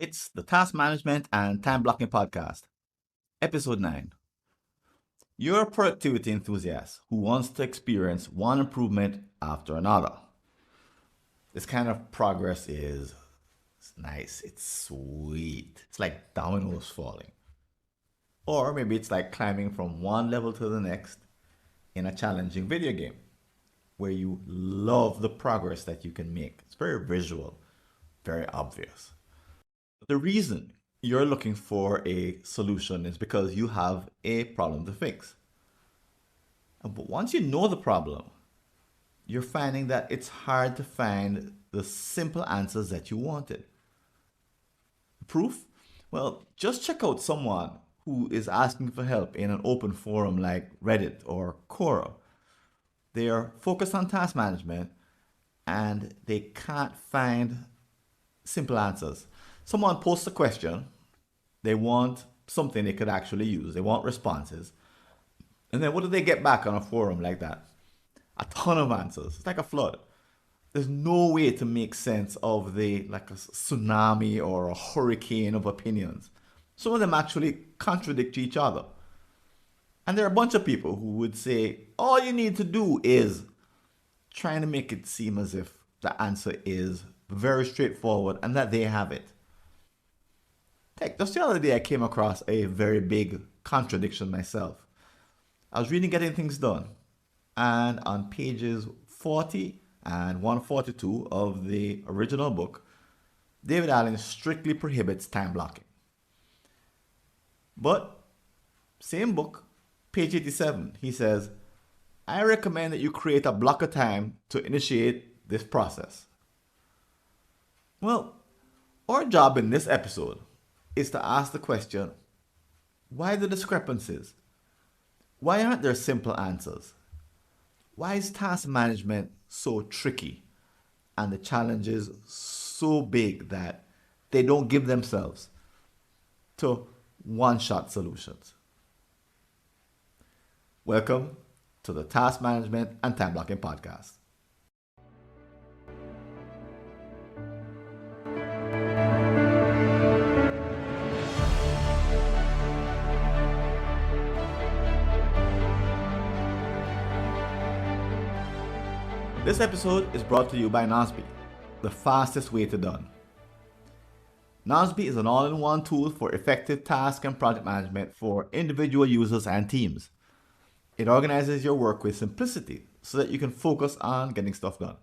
It's the Task Management and Time Blocking Podcast, Episode 9. You're a productivity enthusiast who wants to experience one improvement after another. This kind of progress is nice, it's sweet. It's like dominoes falling. Or maybe it's like climbing from one level to the next in a challenging video game where you love the progress that you can make. It's very visual, very obvious. The reason you're looking for a solution is because you have a problem to fix. But once you know the problem, you're finding that it's hard to find the simple answers that you wanted. Proof? Well, just check out someone who is asking for help in an open forum like Reddit or Quora. They are focused on task management and they can't find simple answers. Someone posts a question, they want something they could actually use, they want responses. And then what do they get back on a forum like that? A ton of answers. It's like a flood. There's no way to make sense of like a tsunami or a hurricane of opinions. Some of them actually contradict each other. And there are a bunch of people who would say, all you need to do is trying to make it seem as if the answer is very straightforward and that they have it. Heck, just the other day I came across a very big contradiction myself. I was reading Getting Things Done, and on pages 40 and 142 of the original book, David Allen strictly prohibits time blocking. But, same book, page 87, he says, I recommend that you create a block of time to initiate this process. Well, our job in this episode is to ask the question, why the discrepancies? Why aren't there simple answers? Why is task management so tricky and the challenges so big that they don't give themselves to one-shot solutions? Welcome to the Task Management and Time Blocking Podcast. This episode is brought to you by Nozbe, the fastest way to done. Nozbe is an all-in-one tool for effective task and project management for individual users and teams. It organizes your work with simplicity so that you can focus on getting stuff done.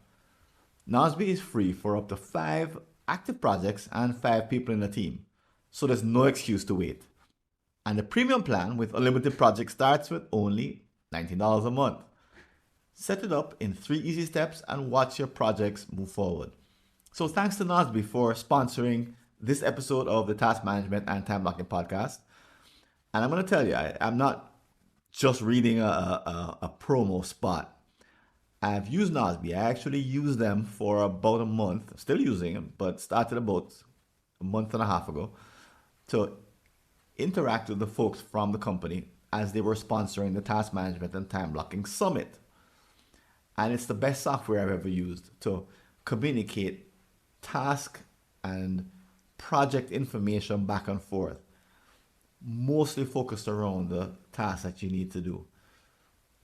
Nozbe is free for up to 5 active projects and 5 people in a team, so there's no excuse to wait. And the premium plan with unlimited projects starts with only $19 a month. Set it up in 3 easy steps and watch your projects move forward. So thanks to Nozbe for sponsoring this episode of the Task Management and Time Blocking Podcast. And I'm going to tell you, I'm not just reading a promo spot. I've used Nozbe. I actually used them for about a month. Still using them, but started about a month and a half ago to interact with the folks from the company as they were sponsoring the Task Management and Time Blocking Summit. And it's the best software I've ever used to communicate task and project information back and forth, mostly focused around the tasks that you need to do.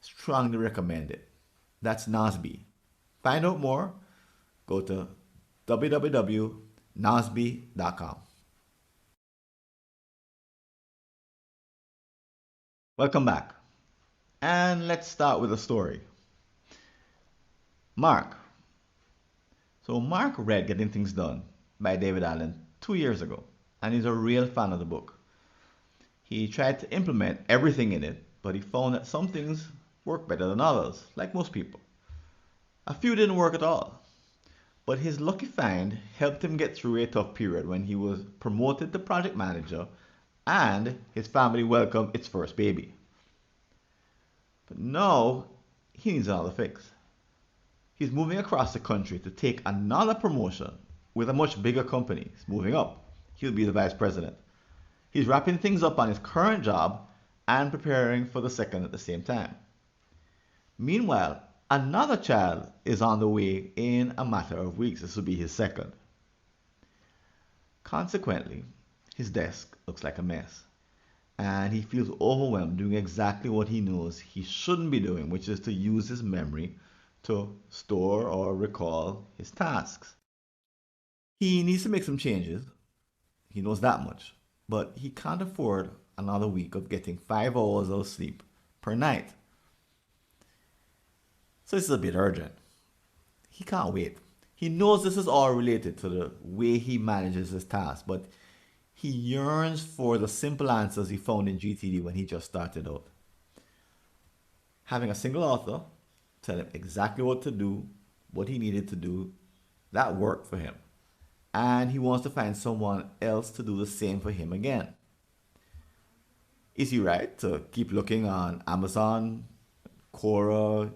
Strongly recommend it. That's Nozbe. Find out more, go to www.nozbe.com. Welcome back. And let's start with a story. Mark. So Mark read Getting Things Done by David Allen 2 years ago, and he's a real fan of the book. He tried to implement everything in it, but he found that some things work better than others, like most people. A few didn't work at all, but his lucky find helped him get through a tough period when he was promoted to project manager and his family welcomed its first baby. But now he needs another fix. He's moving across the country to take another promotion with a much bigger company. He's moving up. He'll be the vice president. He's wrapping things up on his current job and preparing for the second at the same time. Meanwhile, another child is on the way in a matter of weeks. This will be his second. Consequently, his desk looks like a mess, and he feels overwhelmed doing exactly what he knows he shouldn't be doing, which is to use his memory to store or recall his tasks. He needs to make some changes. He knows that much. But he can't afford another week of getting 5 hours of sleep per night. So this is a bit urgent. He can't wait. He knows this is all related to the way he manages his tasks, but he yearns for the simple answers he found in GTD when he just started out. Having a single author tell him exactly what to do, what he needed to do, that worked for him. And he wants to find someone else to do the same for him again. Is he right to keep looking on Amazon, Quora,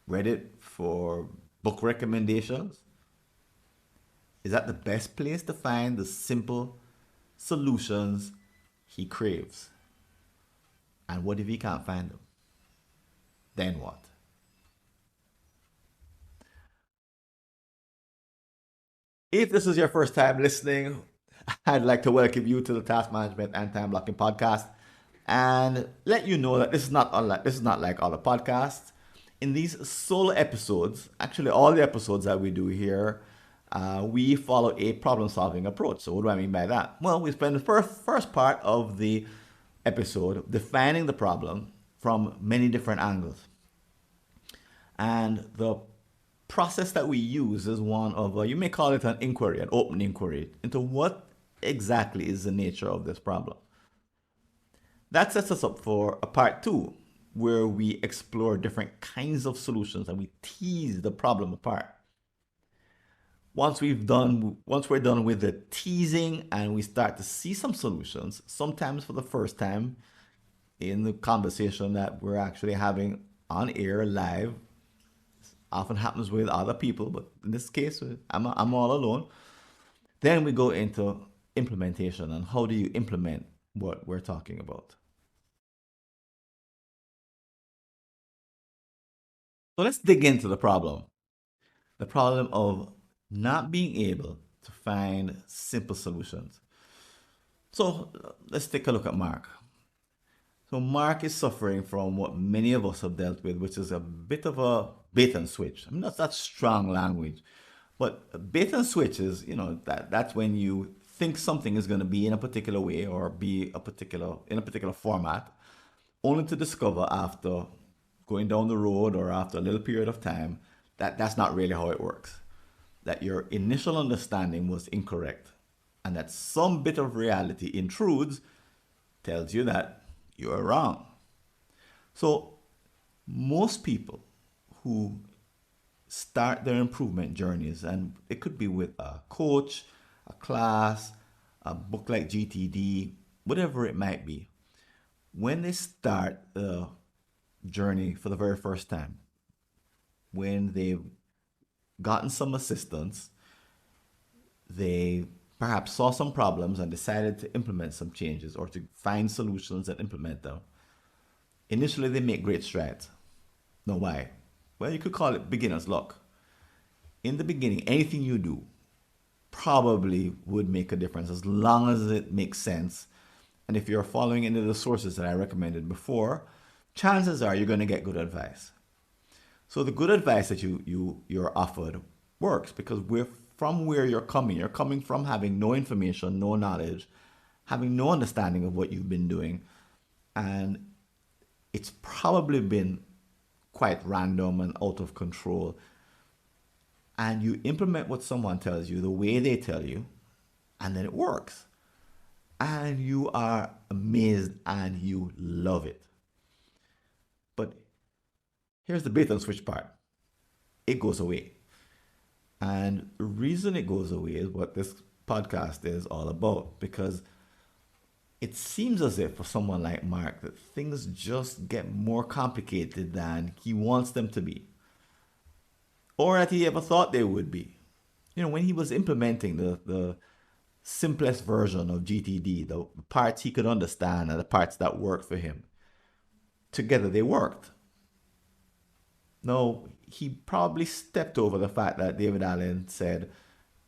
Reddit for book recommendations? Is that the best place to find the simple solutions he craves? And what if he can't find them? Then what? If this is your first time listening, I'd like to welcome you to the Task Management and Time Blocking Podcast and let you know that this is not like other podcasts. In these solo episodes, actually all the episodes that we do here, we follow a problem-solving approach. So what do I mean by that? Well, we spend the first part of the episode defining the problem from many different angles. And the process that we use is one of, you may call it an inquiry, an open inquiry into what exactly is the nature of this problem. That sets us up for a part two, where we explore different kinds of solutions and we tease the problem apart. Once we're done with the teasing and we start to see some solutions, sometimes for the first time in the conversation that we're actually having on air live, often happens with other people, but in this case, I'm all alone. Then we go into implementation and how do you implement what we're talking about. So let's dig into the problem of not being able to find simple solutions. So let's take a look at Mark. So Mark is suffering from what many of us have dealt with, which is a bit of a bait and switch. I mean, that's strong language, but bait and switch is, that's when you think something is going to be in a particular way or be in a particular format, only to discover after going down the road or after a little period of time that that's not really how it works. That your initial understanding was incorrect, and that some bit of reality intrudes, tells you that you are wrong. So, most people who start their improvement journeys, and it could be with a coach, a class, a book like GTD, whatever it might be, when they start the journey for the very first time, when they've gotten some assistance, they perhaps saw some problems and decided to implement some changes or to find solutions and implement them. Initially, they make great strides. Now, why? Well, you could call it beginner's luck. In the beginning, anything you do probably would make a difference as long as it makes sense. And if you're following any of the sources that I recommended before, chances are you're going to get good advice. So the good advice that you're offered works because we're from where you're coming. You're coming from having no information, no knowledge, having no understanding of what you've been doing. And it's probably been quite random and out of control. And you implement what someone tells you the way they tell you, and then it works. And you are amazed and you love it. But here's the bait and switch part. It goes away. And the reason it goes away is what this podcast is all about. Because it seems as if for someone like Mark that things just get more complicated than he wants them to be. Or that he ever thought they would be. When he was implementing the simplest version of GTD, the parts he could understand and the parts that worked for him, together they worked. No, he probably stepped over the fact that David Allen said,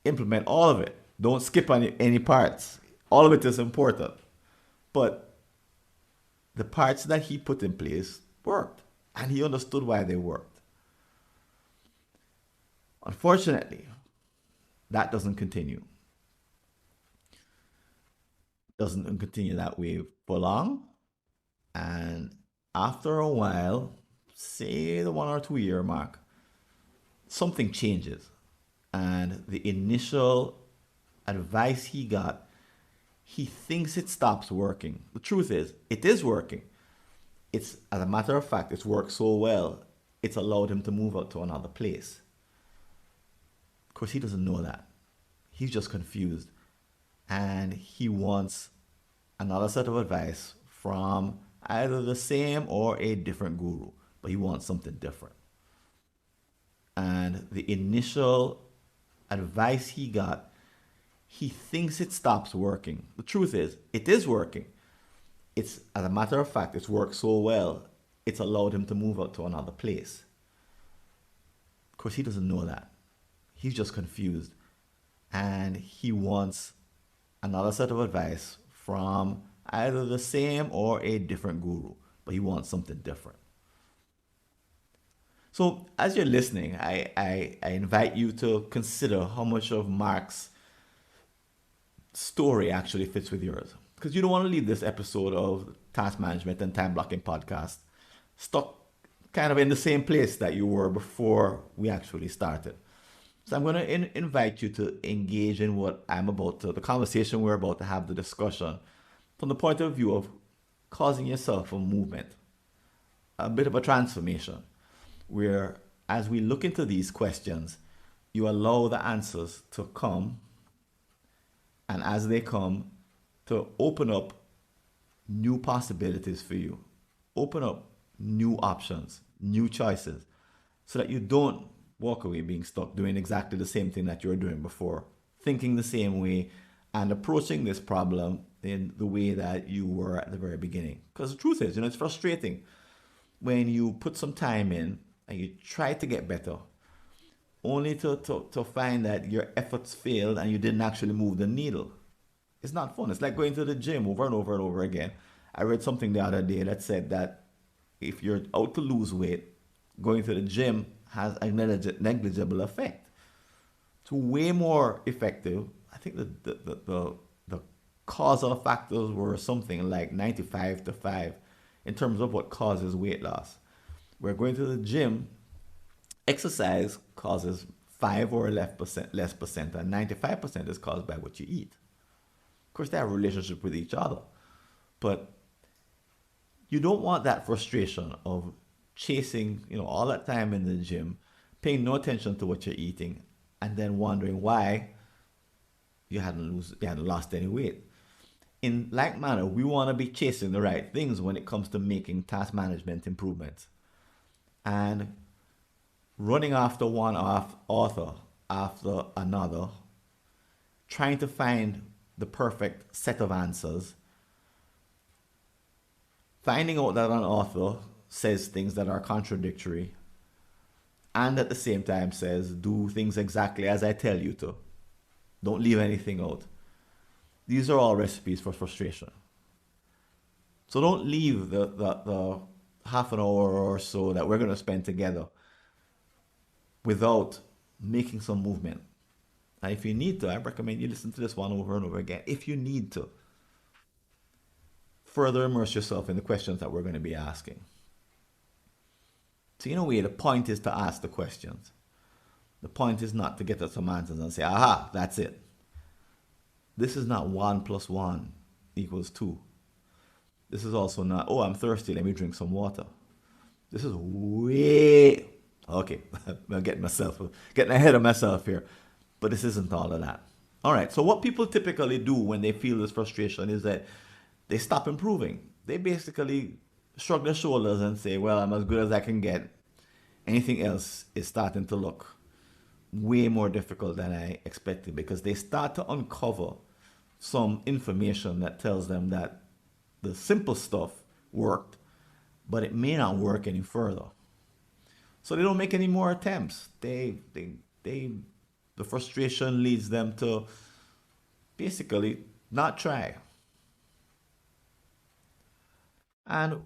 implement all of it. Don't skip any parts. All of it is important. But the parts that he put in place worked. And he understood why they worked. Unfortunately, that doesn't continue. Doesn't continue that way for long. And after a while, say the 1 or 2 year mark, something changes. And the initial advice he got, he thinks it stops working. The truth is, it is working. It's, as a matter of fact, it's worked so well, it's allowed him to move out to another place. Of course, he doesn't know that. He's just confused. And he wants another set of advice from either the same or a different guru, but he wants something different. And the initial advice he got, he thinks it stops working. The truth is, it is working. It's, as a matter of fact, it's worked so well, it's allowed him to move out to another place. Of course, he doesn't know that. He's just confused. And he wants another set of advice from either the same or a different guru, but he wants something different. So as you're listening, I invite you to consider how much of Mark's story actually fits with yours. Because you don't want to leave this episode of Task Management and Time Blocking Podcast stuck kind of in the same place that you were before we actually started. So I'm going to invite you to engage in what I'm about to, the conversation we're about to have, the discussion, from the point of view of causing yourself a movement, a bit of a transformation, where as we look into these questions, you allow the answers to come, and as they come, to open up new possibilities for you, open up new options, new choices, so that you don't walk away being stuck doing exactly the same thing that you were doing before, thinking the same way, and approaching this problem in the way that you were at the very beginning. Because the truth is, it's frustrating when you put some time in and you try to get better, only to find that your efforts failed and you didn't actually move the needle. It's not fun. It's like going to the gym over and over and over again. I read something the other day that said that if you're out to lose weight, going to the gym has a negligible effect. It's way more effective. I think the causal factors were something like 95 to 5 in terms of what causes weight loss. We're going to the gym, exercise causes 5 or less percent, and 95% is caused by what you eat. Of course, they have a relationship with each other, but you don't want that frustration of chasing, all that time in the gym, paying no attention to what you're eating, and then wondering why you hadn't lost any weight. In like manner, we want to be chasing the right things when it comes to making task management improvements, and running after one author after another, trying to find the perfect set of answers, finding out that an author says things that are contradictory and at the same time says, do things exactly as I tell you to. Don't leave anything out. These are all recipes for frustration. So don't leave the half an hour or so that we're going to spend together without making some movement. And if you need to, I recommend you listen to this one over and over again. If you need to, further immerse yourself in the questions that we're going to be asking. So in a way, the point is to ask the questions. The point is not to get us some answers and say, aha, that's it. This is not 1 + 1 = 2. This is also not, oh, I'm thirsty, let me drink some water. This is way, okay, I'm getting ahead of myself here. But this isn't all of that. All right, so what people typically do when they feel this frustration is that they stop improving. They basically shrug their shoulders and say, well, I'm as good as I can get. Anything else is starting to look way more difficult than I expected, because they start to uncover some information that tells them that the simple stuff worked, but it may not work any further. So they don't make any more attempts. The frustration leads them to basically not try. And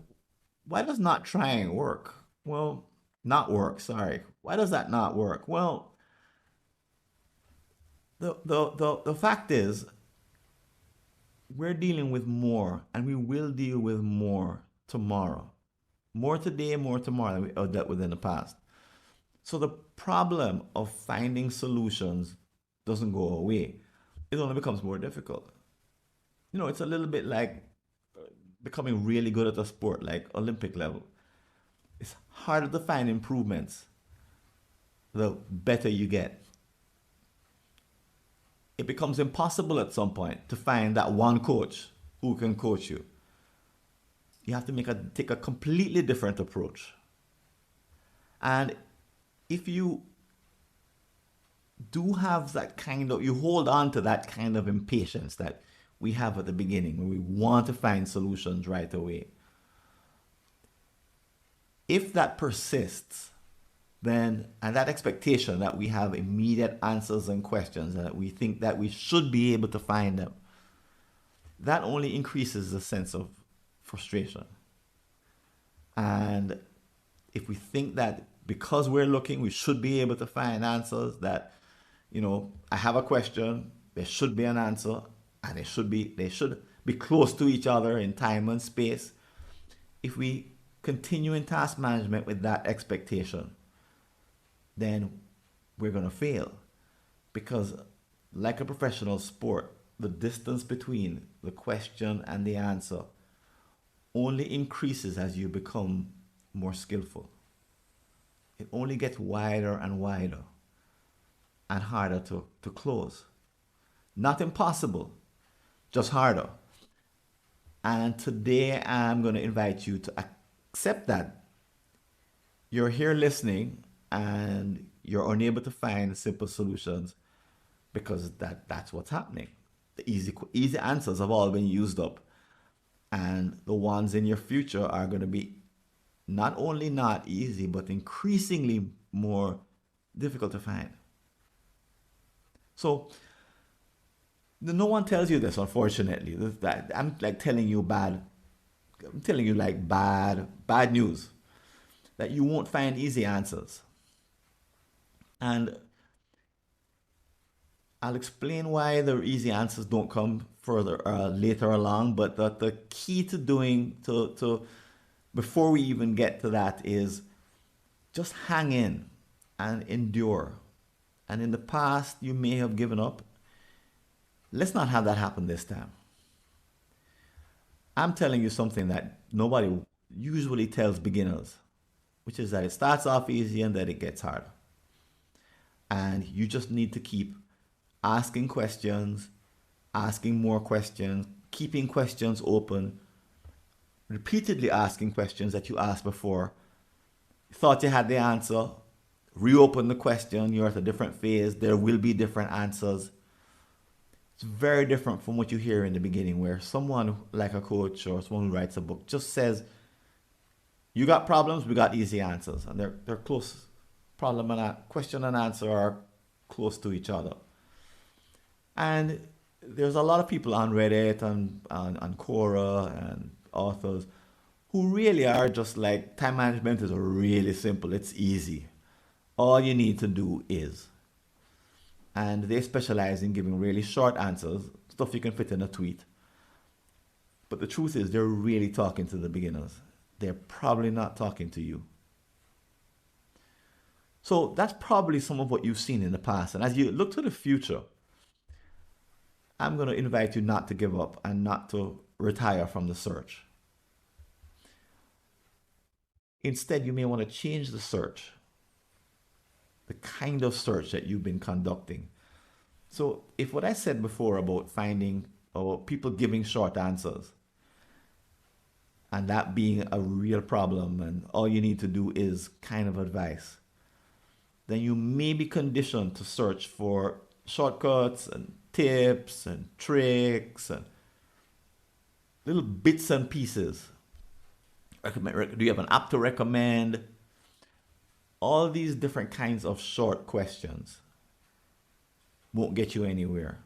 why does not trying work? Well, not work, sorry. Why does that not work? Well, the fact is, we're dealing with more, and we will deal with more tomorrow. More today, more tomorrow than we dealt with in the past. So the problem of finding solutions doesn't go away. It only becomes more difficult. It's a little bit like becoming really good at a sport, like Olympic level. It's harder to find improvements the better you get. It becomes impossible at some point to find that one coach who can coach you. You have to take a completely different approach. And if you do have that you hold on to that kind of impatience that we have at the beginning, when we want to find solutions right away. If that persists, then, and that expectation that we have immediate answers and questions, and that we think that we should be able to find them, that only increases the sense of frustration. And if we think that because we're looking, we should be able to find answers, that, I have a question, there should be an answer, and they should be close to each other in time and space. If we continue in task management with that expectation, then we're going to fail. Because like a professional sport, the distance between the question and the answer only increases as you become more skillful. It only gets wider and wider and harder to close. Not impossible, just harder. And today I'm going to invite you to accept that you're here listening and you're unable to find simple solutions because that's what's happening. The easy answers have all been used up, and the ones in your future are going to be not only not easy, but increasingly more difficult to find. So no one tells you this, unfortunately. That I'm like telling you bad. I'm telling you like bad news, that you won't find easy answers. And I'll explain why the easy answers don't come further later along. But the key to doing to before we even get to that is just hang in and endure. And in the past, you may have given up. Let's not have that happen this time. I'm telling you something that nobody usually tells beginners, which is that it starts off easy and then it gets harder. And you just need to keep asking questions, asking more questions, keeping questions open, repeatedly asking questions that you asked before. Thought you had the answer, reopen the question, you're at a different phase, there will be different answers. It's very different from what you hear in the beginning, where someone like a coach or someone who writes a book just says, you got problems, we got easy answers. And they're close. Problem and question and answer are close to each other. And there's a lot of people on Reddit and on Quora and authors who really are just like, time management is really simple. It's easy. All you need to do is. And they specialize in giving really short answers, stuff you can fit in a tweet. But the truth is, they're really talking to the beginners. They're probably not talking to you. So that's probably some of what you've seen in the past. And as you look to the future, I'm going to invite you not to give up and not to retire from the search. Instead, you may want to change the search, the kind of search that you've been conducting. So if what I said before about finding or people giving short answers, and that being a real problem and all you need to do is kind of advice, then you may be conditioned to search for shortcuts and tips and tricks and little bits and pieces. Do you have an app to recommend? All these different kinds of short questions won't get you anywhere.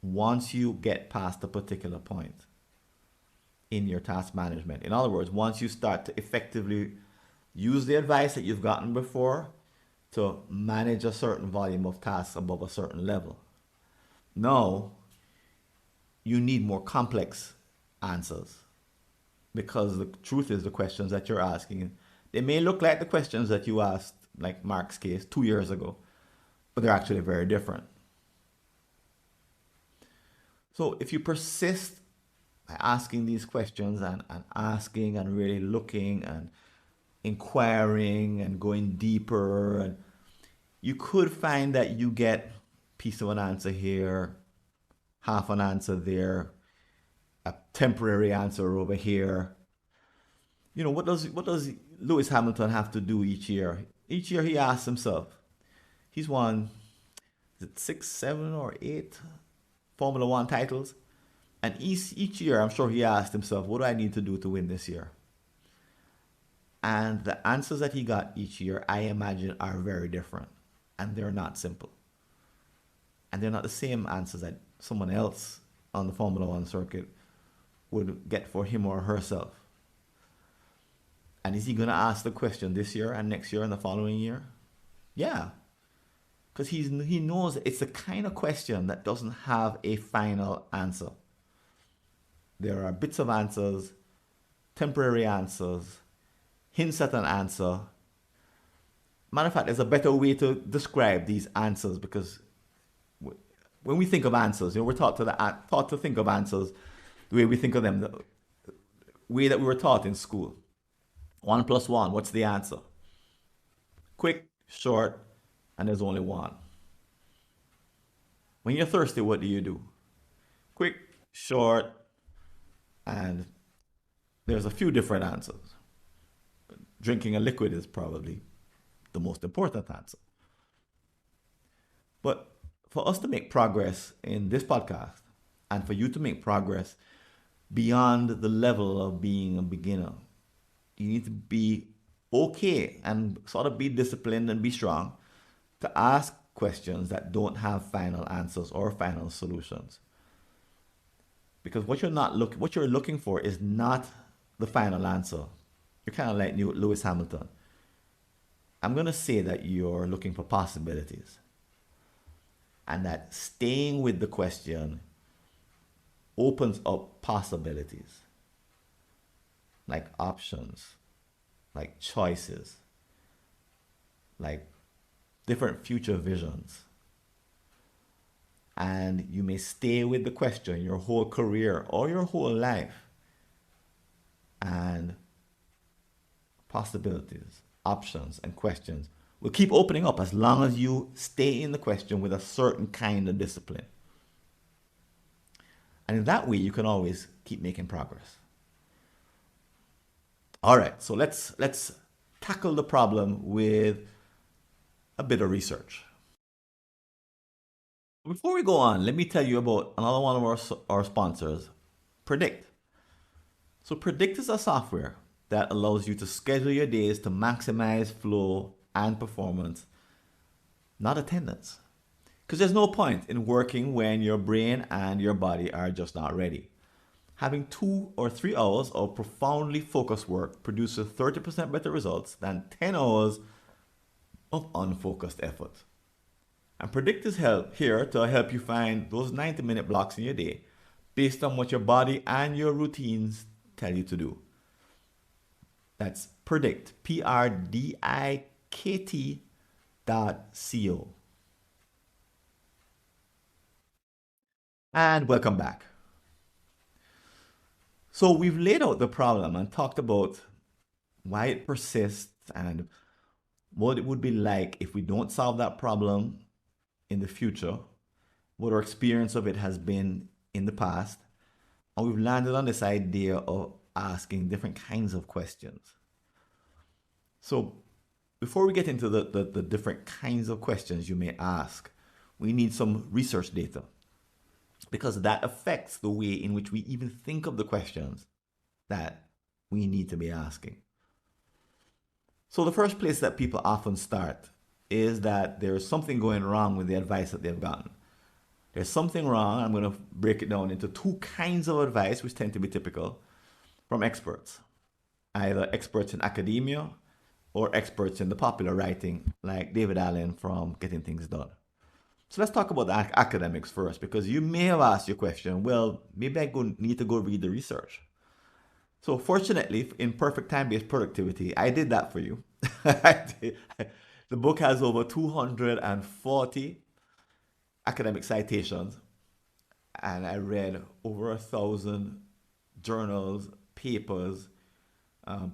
once you get past a particular point in your task management. In other words, once you start to effectively use the advice that you've gotten before to manage a certain volume of tasks above a certain level. Now, you need more complex answers because the truth is the questions that you're asking, they may look like the questions that you asked, like Mark's case, 2 years ago, but they're actually very different. So if you persist by asking these questions and asking and really looking and inquiring and going deeper, and you could find that you get piece of an answer here, half an answer there, a temporary answer over here. What does Lewis Hamilton have to do each year? Each year he asks himself. He's won, is it 6, 7, or 8 Formula One titles? And each year, I'm sure he asked himself, what do I need to do to win this year? And the answers that he got each year, I imagine, are very different. And they're not simple. And they're not the same answers that someone else on the Formula One circuit would get for him or herself. And is he going to ask the question this year and next year and the following year? Yeah. Because he knows it's the kind of question that doesn't have a final answer. There are bits of answers, temporary answers, hints at an answer. Matter of fact, there's a better way to describe these answers, because when we think of answers, we're taught to think of answers the way we think of them, the way that we were taught in school. 1 plus 1, what's the answer? Quick, short, and there's only one. When you're thirsty, what do? Quick, short, and there's a few different answers. But drinking a liquid is probably the most important answer. But for us to make progress in this podcast, and for you to make progress beyond the level of being a beginner, you need to be okay and sort of be disciplined and be strong to ask questions that don't have final answers or final solutions. Because what you're looking for is not the final answer. You're kind of like Lewis Hamilton. I'm going to say that you're looking for possibilities. And that staying with the question opens up possibilities, like options, like choices, like different future visions. And you may stay with the question your whole career or your whole life. And possibilities, options, and questions will keep opening up as long as you stay in the question with a certain kind of discipline. And in that way, you can always keep making progress. All right, so let's tackle the problem with a bit of research. Before we go on, let me tell you about another one of our sponsors, Predict. So Predict is a software that allows you to schedule your days to maximize flow and performance, not attendance. Because there's no point in working when your brain and your body are just not ready. Having 2 or 3 hours of profoundly focused work produces 30% better results than 10 hours of unfocused effort. And Predict is here to help you find those 90-minute blocks in your day based on what your body and your routines tell you to do. That's Predict, PRDIKT.co. And welcome back. So we've laid out the problem and talked about why it persists and what it would be like if we don't solve that problem in the future, what our experience of it has been in the past, and we've landed on this idea of asking different kinds of questions. So before we get into the different kinds of questions you may ask, we need some research data, because that affects the way in which we even think of the questions that we need to be asking. So the first place that people often start is that there's something going wrong with the advice that they've gotten. There's something wrong. I'm going to break it down into two kinds of advice, which tend to be typical from experts, either experts in academia or experts in the popular writing, like David Allen from Getting Things Done. So let's talk about the academics first, because you may have asked your question, well, maybe need to go read the research. So fortunately, in Perfect Time-Based Productivity, I did that for you. The book has over 240 academic citations, and I read over 1,000 journals, papers,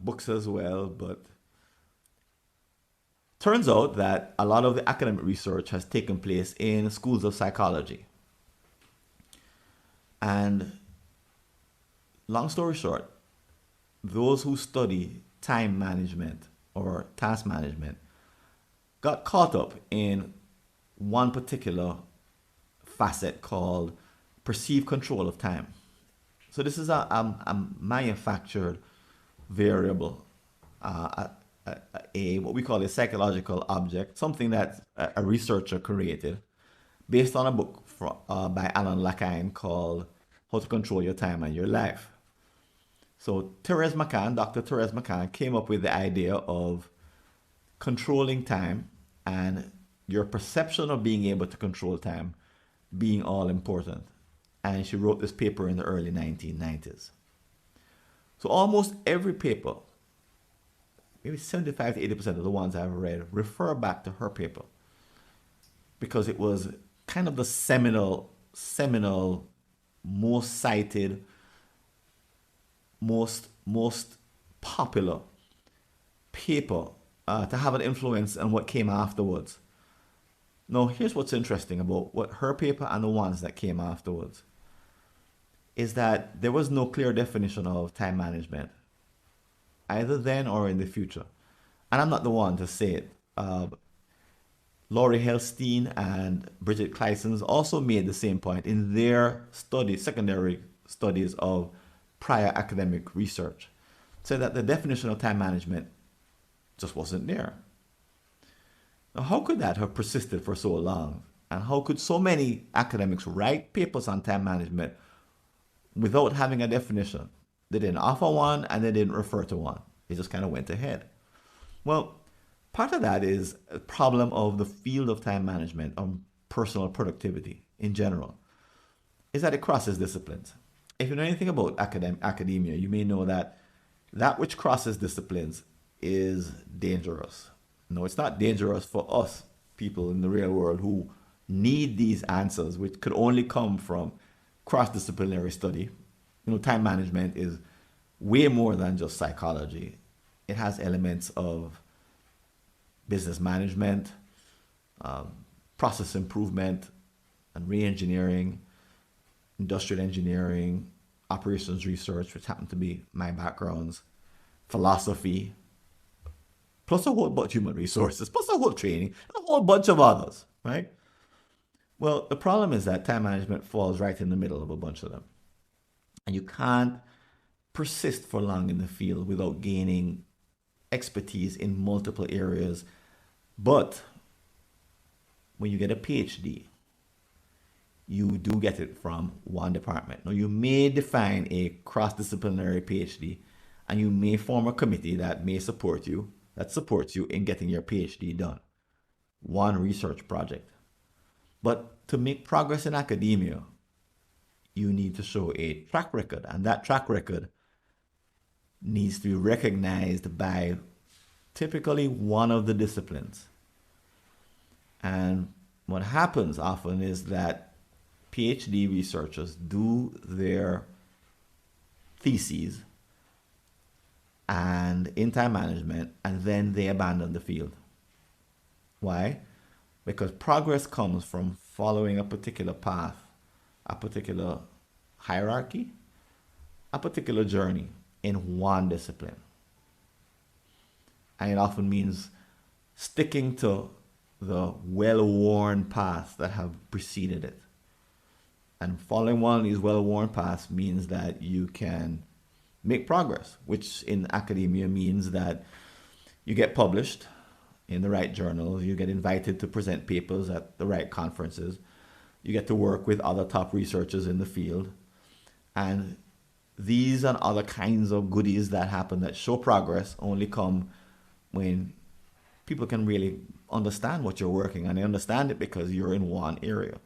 books as well. But turns out that a lot of the academic research has taken place in schools of psychology. And long story short, those who study time management or task management got caught up in one particular facet called perceived control of time. So this is a manufactured variable, what we call a psychological object, something that a researcher created based on a book by Alan Lackine called How to Control Your Time and Your Life. So Dr. Therese McCann came up with the idea of controlling time and your perception of being able to control time being all important. And she wrote this paper in the early 1990s. So almost every paper, maybe 75 to 80% of the ones I've read, refer back to her paper, because it was kind of the seminal, most cited, most popular paper to have an influence on what came afterwards. Now, here's what's interesting about what her paper and the ones that came afterwards is that there was no clear definition of time management, either then or in the future. And I'm not the one to say it. Laurie Helstein and Bridget Clysons also made the same point in their secondary studies of prior academic research, said that the definition of time management just wasn't there. Now, how could that have persisted for so long? And how could so many academics write papers on time management without having a definition? They didn't offer one and they didn't refer to one. They just kind of went ahead. Well, part of that is a problem of the field of time management and personal productivity in general, is that it crosses disciplines. If you know anything about academia, you may know that which crosses disciplines is dangerous. No, it's not dangerous for us people in the real world who need these answers, which could only come from cross-disciplinary study. Time management is way more than just psychology. It has elements of business management, process improvement, and re-engineering, industrial engineering, operations research, which happen to be my backgrounds, philosophy, plus a whole bunch of human resources, plus a whole training, and a whole bunch of others, right? Well, the problem is that time management falls right in the middle of a bunch of them. And you can't persist for long in the field without gaining expertise in multiple areas. But when you get a PhD, you do get it from one department. Now, you may define a cross-disciplinary PhD, and you may form a committee that supports you in getting your PhD done. One research project. But to make progress in academia, you need to show a track record, and that track record needs to be recognized by typically one of the disciplines. And what happens often is that PhD researchers do their theses and in time management, and then they abandon the field. Why? Because progress comes from following a particular path, a particular hierarchy, a particular journey in one discipline. And it often means sticking to the well-worn paths that have preceded it. And following one of these well-worn paths means that you can make progress, which in academia means that you get published, in the right journals, you get invited to present papers at the right conferences, You get to work with other top researchers in the field. And these and other kinds of goodies that happen that show progress only come when people can really understand what you're working, and they understand it because you're in one area.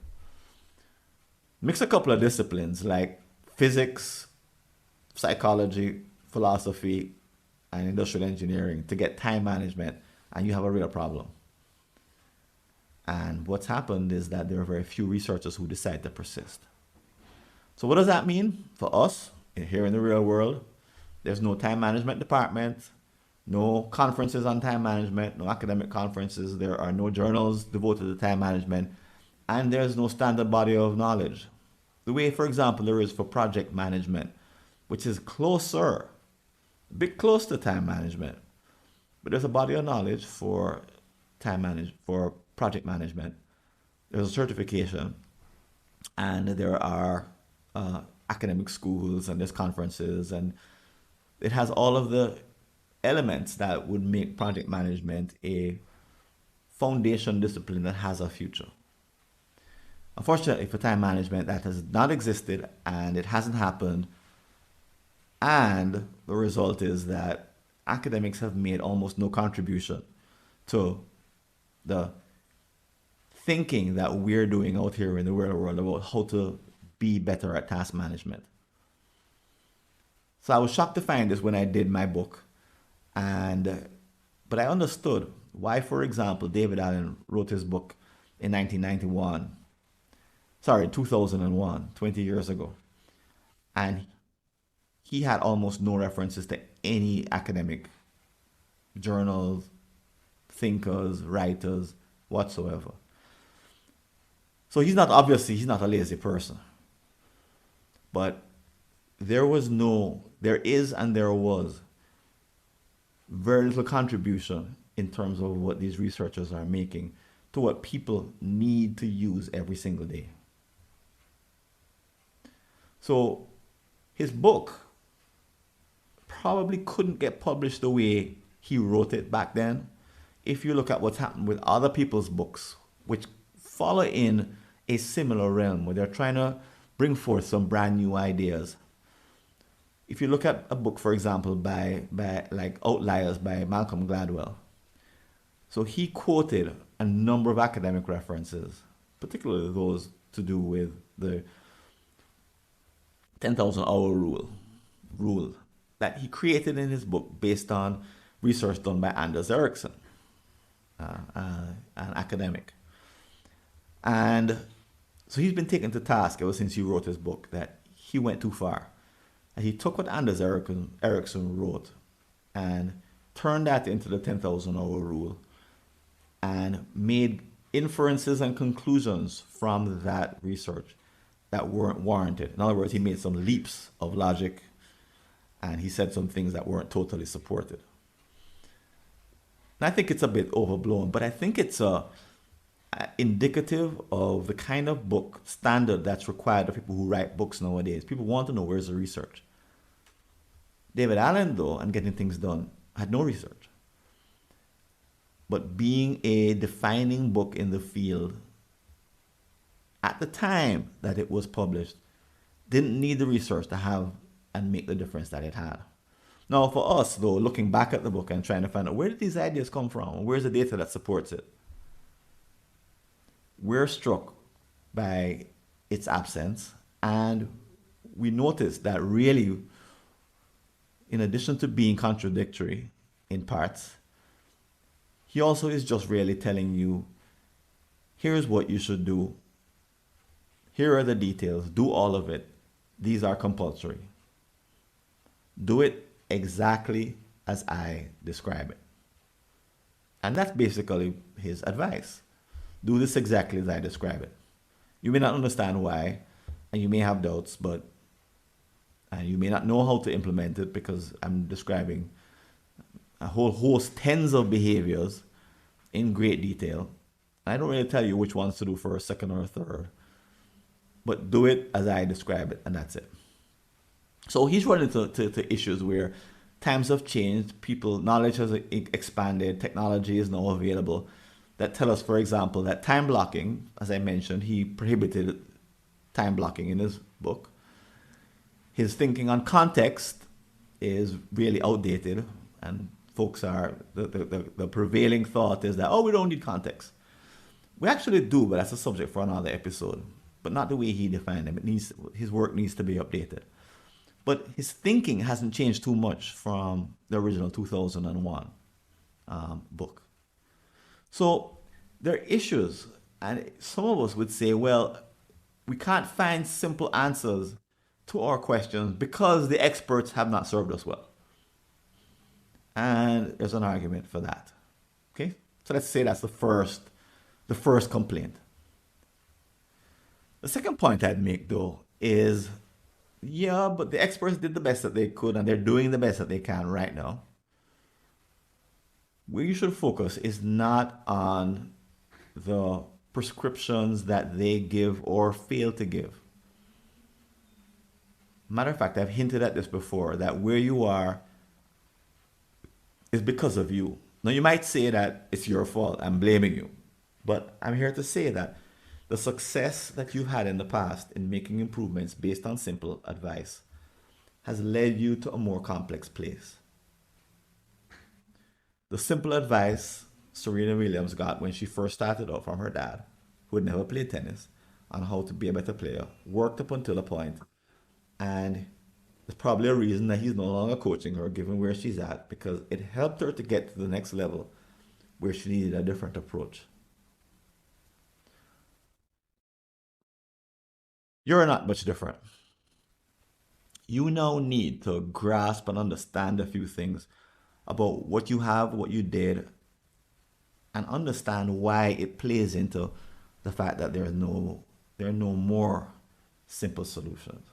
Mix a couple of disciplines like physics, psychology, philosophy, and industrial engineering to get time management, and you have a real problem. And what's happened is that there are very few researchers who decide to persist. So what does that mean for us here in the real world? There's no time management department, no conferences on time management, no academic conferences. There are no journals devoted to time management, and there's no standard body of knowledge. The way, for example, there is for project management, which is closer, a bit close to time management, but there's a body of knowledge for for project management. There's a certification, and there are academic schools, and there's conferences, and it has all of the elements that would make project management a foundation discipline that has a future. Unfortunately, for time management, that has not existed, and it hasn't happened. And the result is that academics have made almost no contribution to the thinking that we're doing out here in the real world about how to be better at task management. So I was shocked to find this when I did my book, but I understood why, for example, David Allen wrote his book in 2001, 20 years ago. And he had almost no references to any academic journals, thinkers, writers whatsoever. So he's not a lazy person. But there was very little contribution in terms of what these researchers are making to what people need to use every single day. So his book probably couldn't get published the way he wrote it back then if you look at what's happened with other people's books, which follow in a similar realm, where they're trying to bring forth some brand new ideas. If you look at a book, for example, by like Outliers by Malcolm Gladwell, so he quoted a number of academic references, particularly those to do with the 10,000 hour rule that he created in his book based on research done by Anders Ericsson, an academic. And so he's been taken to task ever since he wrote his book that he went too far. And he took what Anders Ericsson wrote and turned that into the 10,000 hour rule and made inferences and conclusions from that research that weren't warranted. In other words, he made some leaps of logic, and he said some things that weren't totally supported. And I think it's a bit overblown, but I think it's indicative of the kind of book standard that's required of people who write books nowadays. People want to know where's the research. David Allen, though, and getting things done, had no research. But being a defining book in the field at the time that it was published, didn't need the research to have and make the difference that it had. Now, for us, though, looking back at the book and trying to find out where did these ideas come from, where's the data that supports it, we're struck by its absence, and we notice that really, in addition to being contradictory in parts, he also is just really telling you, here's what you should do. Here are the details. Do all of it. These are compulsory. Do it exactly as I describe it. And that's basically his advice. Do this exactly as I describe it. You may not understand why, and you may have doubts, and you may not know how to implement it because I'm describing a whole host, tens of behaviors in great detail. I don't really tell you which ones to do first, second, or third, but do it as I describe it, and that's it. So he's run into issues where times have changed, knowledge has expanded, technology is now available, that tell us, for example, that time blocking, as I mentioned, he prohibited time blocking in his book. His thinking on context is really outdated, and folks are the prevailing thought is that, oh, we don't need context. We actually do, but that's a subject for another episode. But not the way he defined them. His work needs to be updated. But his thinking hasn't changed too much from the original 2001 book. So there are issues, and some of us would say, well, we can't find simple answers to our questions because the experts have not served us well. And there's an argument for that. Okay? So let's say that's the first complaint. The second point I'd make though is, yeah, but the experts did the best that they could and they're doing the best that they can right now. Where you should focus is not on the prescriptions that they give or fail to give. Matter of fact, I've hinted at this before, that where you are is because of you. Now, you might say that it's your fault, I'm blaming you. But I'm here to say that the success that you've had in the past in making improvements based on simple advice has led you to a more complex place. The simple advice Serena Williams got when she first started out from her dad, who had never played tennis, on how to be a better player, worked up until a point, and there's probably a reason that he's no longer coaching her, given where she's at, because it helped her to get to the next level where she needed a different approach. You're not much different. You now need to grasp and understand a few things about what you have, what you did, and understand why it plays into the fact that there are no more simple solutions.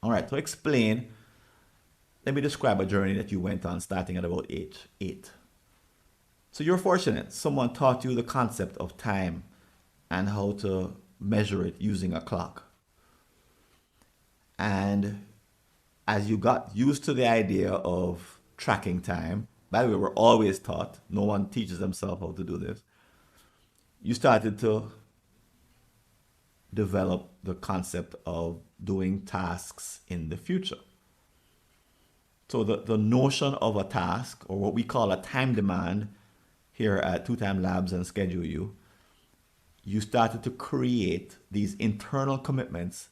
All right, to explain, let me describe a journey that you went on starting at about age 8. So you're fortunate. Someone taught you the concept of time and how to measure it using a clock. And as you got used to the idea of tracking time, by the way, we're always taught, no one teaches themselves how to do this. You started to develop the concept of doing tasks in the future. So the notion of a task, or what we call a time demand here at Two Time Labs and Schedule you started to create these internal commitments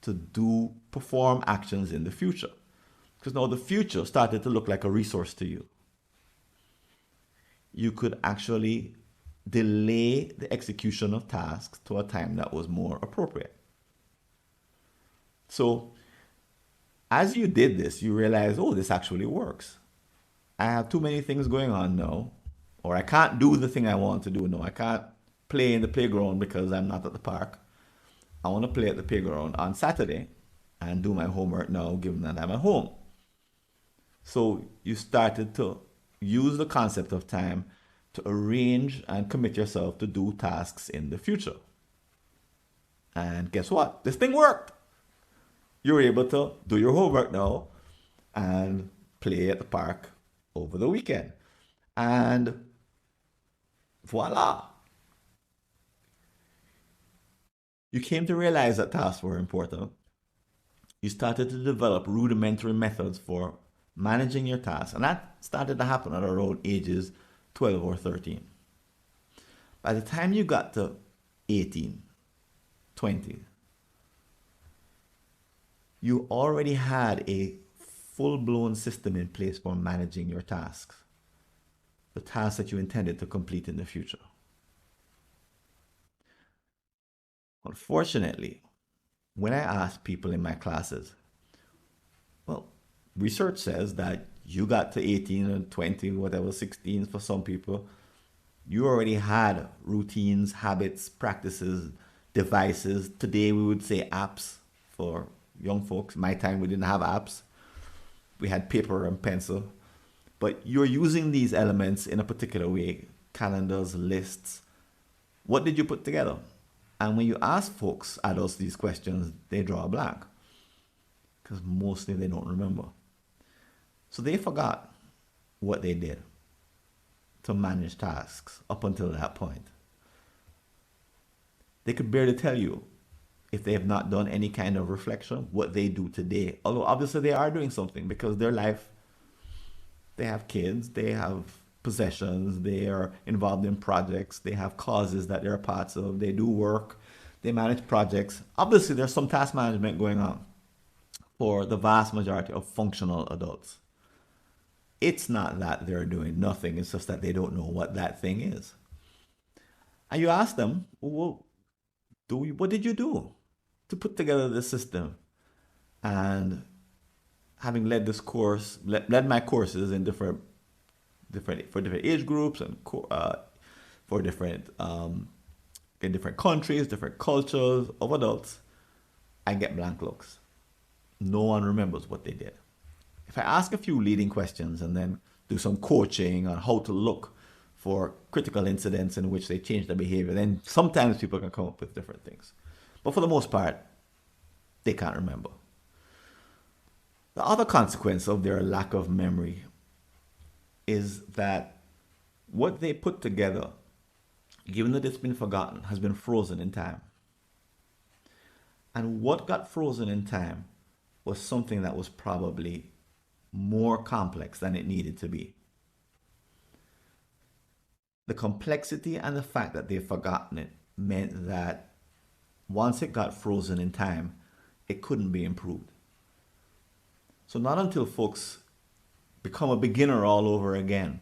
to perform actions in the future. Because now the future started to look like a resource to you. You could actually delay the execution of tasks to a time that was more appropriate. So as you did this, you realize, oh, this actually works. I have too many things going on now, or I can't do the thing I want to do now. I can't play in the playground because I'm not at the park. I want to play at the playground on Saturday and do my homework now, given that I'm at home. So you started to use the concept of time to arrange and commit yourself to do tasks in the future. And guess what? This thing worked. You're able to do your homework now and play at the park over the weekend. And voila. You came to realize that tasks were important. You started to develop rudimentary methods for managing your tasks. And that started to happen at around ages 12 or 13. By the time you got to 18, 20, you already had a full-blown system in place for managing your tasks, the tasks that you intended to complete in the future. Unfortunately, when I ask people in my classes, well, research says that you got to 18 and 20, whatever, 16 for some people, you already had routines, habits, practices, devices. Today we would say apps for young folks. My time we didn't have apps. We had paper and pencil. But you're using these elements in a particular way, calendars, lists. What did you put together? And when you ask folks, adults, these questions, they draw a blank because mostly they don't remember. So they forgot what they did. to manage tasks up until that point. They could barely tell you, if they have not done any kind of reflection, what they do today. Although obviously they are doing something, because their life, they have kids, they have possessions, they are involved in projects, they have causes that they're parts of, they do work, they manage projects. Obviously, there's some task management going on for the vast majority of functional adults. It's not that they're doing nothing, it's just that they don't know what that thing is. And you ask them, well, what did you do to put together this system? And having led this course, led my courses in different age groups, and for different in different countries, different cultures of adults, I get blank looks. No one remembers what they did. If I ask a few leading questions and then do some coaching on how to look for critical incidents in which they change their behavior, then sometimes people can come up with different things. But for the most part, they can't remember. The other consequence of their lack of memory is that what they put together, given that it's been forgotten, has been frozen in time. And what got frozen in time was something that was probably more complex than it needed to be. The complexity and the fact that they've forgotten it meant that once it got frozen in time, it couldn't be improved. So not until folks become a beginner all over again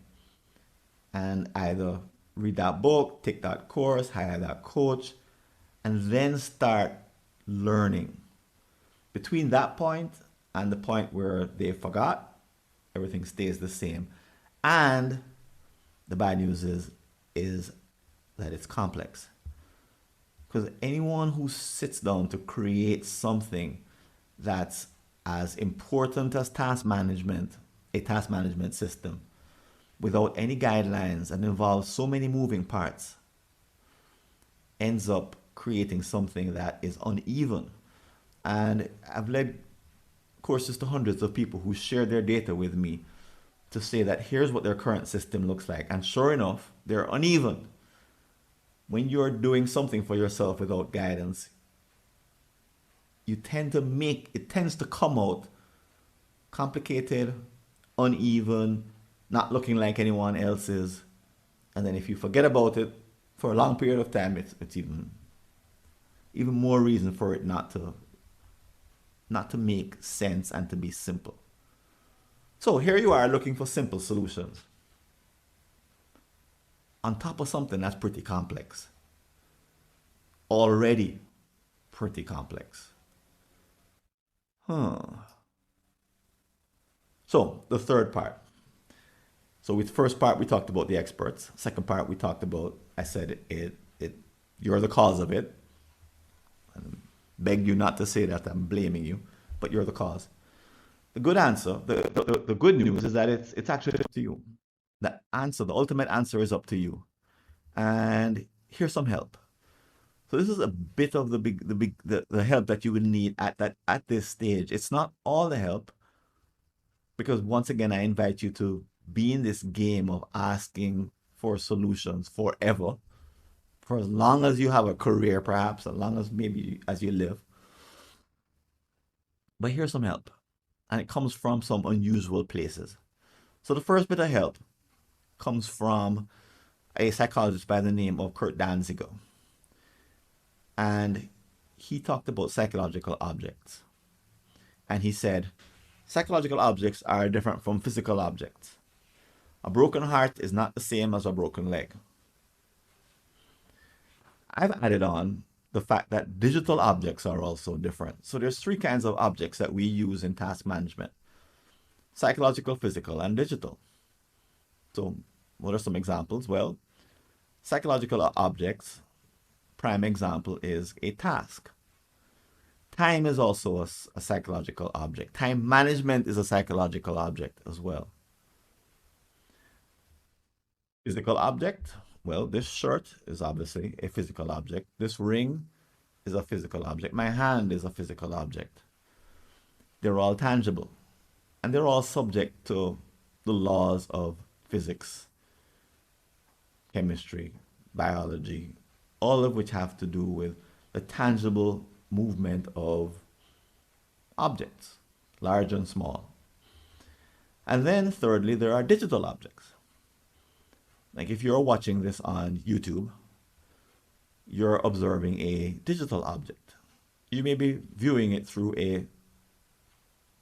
and either read that book, take that course, hire that coach, and then start learning. Between that point and the point where they forgot, everything stays the same. And the bad news is that it's complex. Because anyone who sits down to create something that's as important as task management, a task management system, without any guidelines and involves so many moving parts, ends up creating something that is uneven. And I've led courses to hundreds of people who share their data with me to say that here's what their current system looks like. And sure enough, they're uneven. When you're doing something for yourself without guidance, it tends to come out complicated, uneven, not looking like anyone else's. And then if you forget about it for a long period of time, it's even more reason for it not to make sense and to be simple. So here you are looking for simple solutions on top of something that's pretty complex. Already pretty complex. So the third part. So with the first part we talked about the experts. Second part we talked about, I said it you're the cause of it. I beg you not to say that I'm blaming you, but you're the cause. The good answer, the good news is that it's actually up to you. The answer, the ultimate answer is up to you. And here's some help. So this is a bit of the help that you will need at this stage. It's not all the help, because once again I invite you to be in this game of asking for solutions forever, for as long as you have a career, perhaps as long as maybe as you live. But here's some help, and it comes from some unusual places. So the first bit of help comes from a psychologist by the name of Kurt Danziger. And he talked about psychological objects. And he said, psychological objects are different from physical objects. A broken heart is not the same as a broken leg. I've added on the fact that digital objects are also different. So there's three kinds of objects that we use in task management: psychological, physical, and digital. So what are some examples? Well, psychological objects, prime example is a task. Time is also a psychological object. Time management is a psychological object as well. Physical object, well, this shirt is obviously a physical object. This ring is a physical object. My hand is a physical object. They're all tangible, and they're all subject to the laws of physics. chemistry, biology, all of which have to do with the tangible movement of objects, large and small. And then thirdly, there are digital objects. Like if you're watching this on YouTube, you're observing a digital object. You may be viewing it through a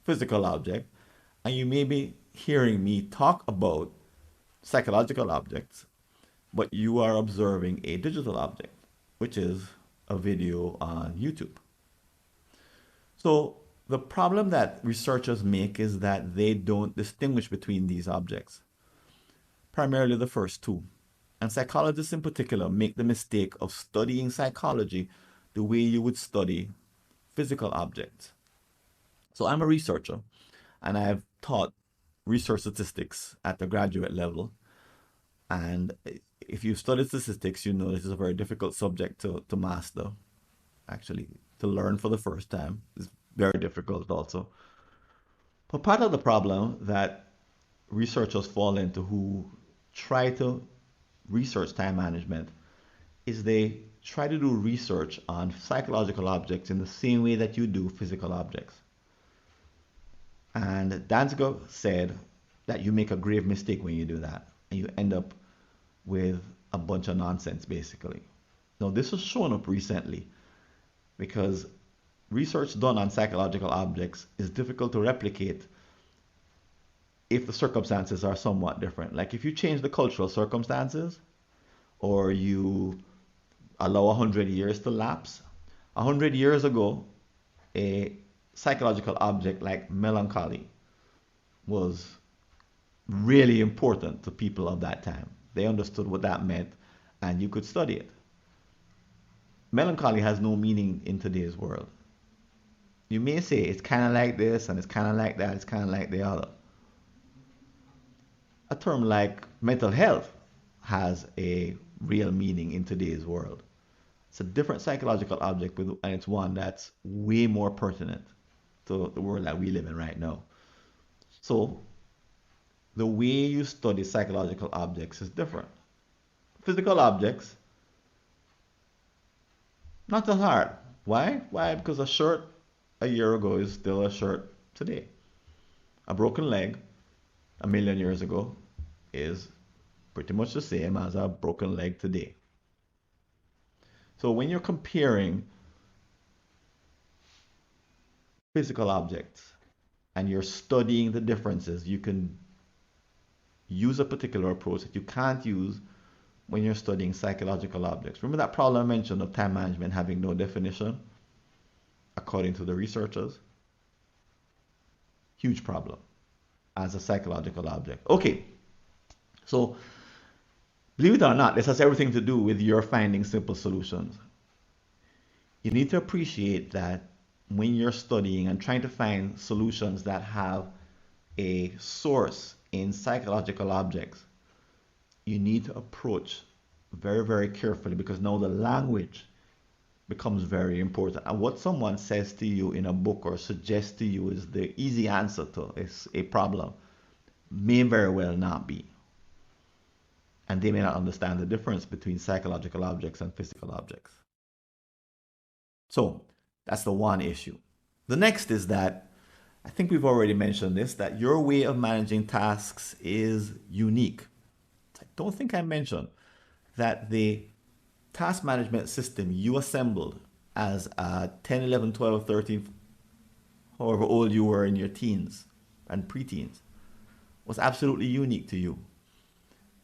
physical object, and you may be hearing me talk about psychological objects, but you are observing a digital object, which is a video on YouTube. So the problem that researchers make is that they don't distinguish between these objects, primarily the first two. And psychologists in particular make the mistake of studying psychology the way you would study physical objects. So I'm a researcher, and I've taught research statistics at the graduate level. And if you've studied statistics, you know this is a very difficult subject to master. Actually, to learn for the first time is very difficult also. But part of the problem that researchers fall into who try to research time management is they try to do research on psychological objects in the same way that you do physical objects. And Danziger said that you make a grave mistake when you do that, and you end up with a bunch of nonsense, basically. Now, this was shown up recently because research done on psychological objects is difficult to replicate if the circumstances are somewhat different. Like if you change the cultural circumstances or you allow 100 years to lapse, 100 years ago, a psychological object like melancholy was really important to people of that time. They understood what that meant and you could study it. Melancholy has no meaning in today's world. You may say it's kind of like this and it's kind of like that, it's kind of like the other. A term like mental health has a real meaning in today's world. It's a different psychological object, and it's one that's way more pertinent to the world that we live in right now. So the way you study psychological objects is different. Physical objects, not so hard. Why? Why? Because a shirt a year ago is still a shirt today. A broken leg a million years ago is pretty much the same as a broken leg today. So when you're comparing physical objects and you're studying the differences, you can use a particular approach that you can't use when you're studying psychological objects. Remember that problem I mentioned of time management having no definition, according to the researchers? Huge problem as a psychological object. Okay, so believe it or not, this has everything to do with your finding simple solutions. You need to appreciate that when you're studying and trying to find solutions that have a source in psychological objects, you need to approach very, very carefully because now the language becomes very important. And what someone says to you in a book or suggests to you is the easy answer to a problem may very well not be. And they may not understand the difference between psychological objects and physical objects. So that's the one issue. The next is that, I think we've already mentioned this, that your way of managing tasks is unique. I don't think I mentioned that the task management system you assembled as a 10, 11, 12, 13, however old you were in your teens and preteens, was absolutely unique to you.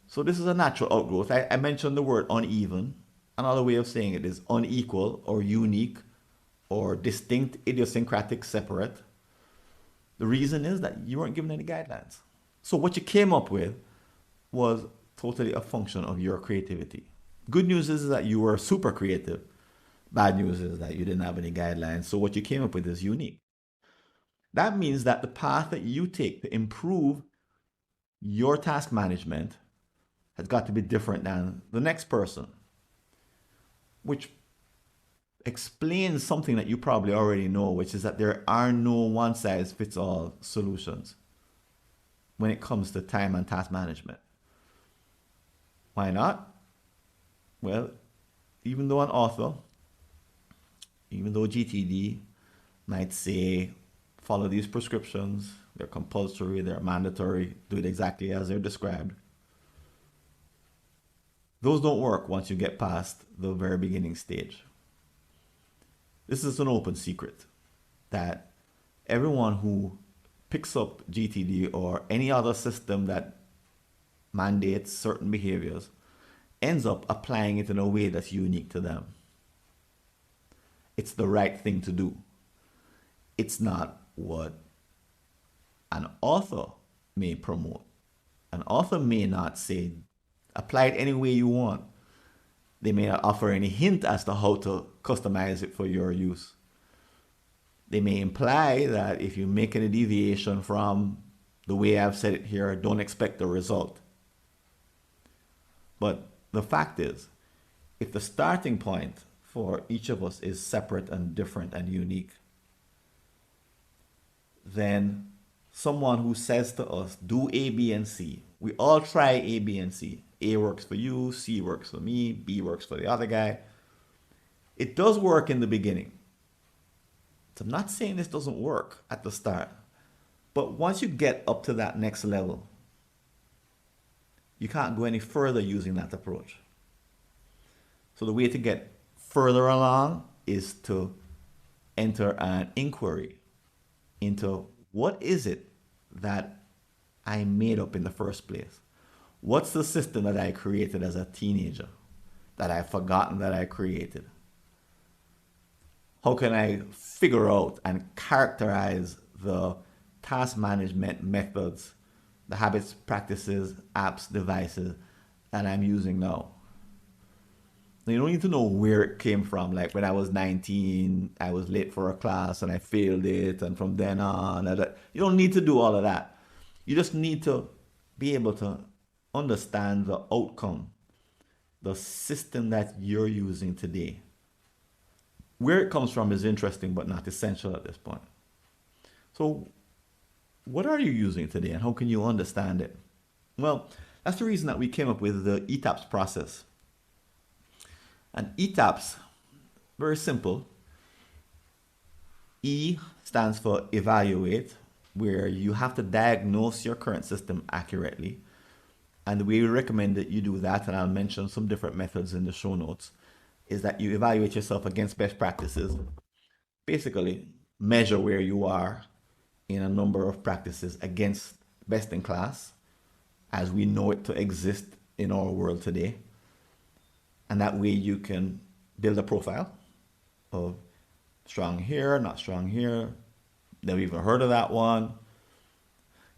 So this is a natural outgrowth. I mentioned the word uneven. Another way of saying it is unequal or unique or distinct, idiosyncratic, separate. The reason is that you weren't given any guidelines. So what you came up with was totally a function of your creativity. Good news is that you were super creative. Bad news is that you didn't have any guidelines. So what you came up with is unique. That means that the path that you take to improve your task management has got to be different than the next person, which explains something that you probably already know, which is that there are no one-size-fits-all solutions when it comes to time and task management. Why not? Well, even though an author, even though GTD might say follow these prescriptions, they're compulsory, they're mandatory, do it exactly as they're described, those don't work once you get past the very beginning stage. This is an open secret that everyone who picks up GTD or any other system that mandates certain behaviors ends up applying it in a way that's unique to them. It's the right thing to do. It's not what an author may promote. An author may not say, apply it any way you want. They may not offer any hint as to how to customize it for your use. They may imply that if you make any deviation from the way I've said it here, don't expect the result. But the fact is, if the starting point for each of us is separate and different and unique, then someone who says to us, do A, B, and C. We all try A, B, and C. A works for you, C works for me, B works for the other guy. It does work in the beginning. So I'm not saying this doesn't work at the start, but once you get up to that next level, you can't go any further using that approach. So the way to get further along is to enter an inquiry into what is it that I made up in the first place? What's the system that I created as a teenager that I've forgotten that I created? How can I figure out and characterize the task management methods, the habits, practices, apps, devices that I'm using now? You don't need to know where it came from. Like when I was 19, I was late for a class and I failed it. And from then on, you don't need to do all of that. You just need to be able to understand the outcome, the system that you're using today. Where it comes from is interesting, but not essential at this point. So what are you using today and how can you understand it? Well, that's the reason that we came up with the ETAPS process. And ETAPS, very simple. E stands for evaluate, where you have to diagnose your current system accurately. And the way we recommend that you do that, and I'll mention some different methods in the show notes, is that you evaluate yourself against best practices. Basically, measure where you are in a number of practices against best in class, as we know it to exist in our world today. And that way you can build a profile of strong here, not strong here. Never even heard of that one.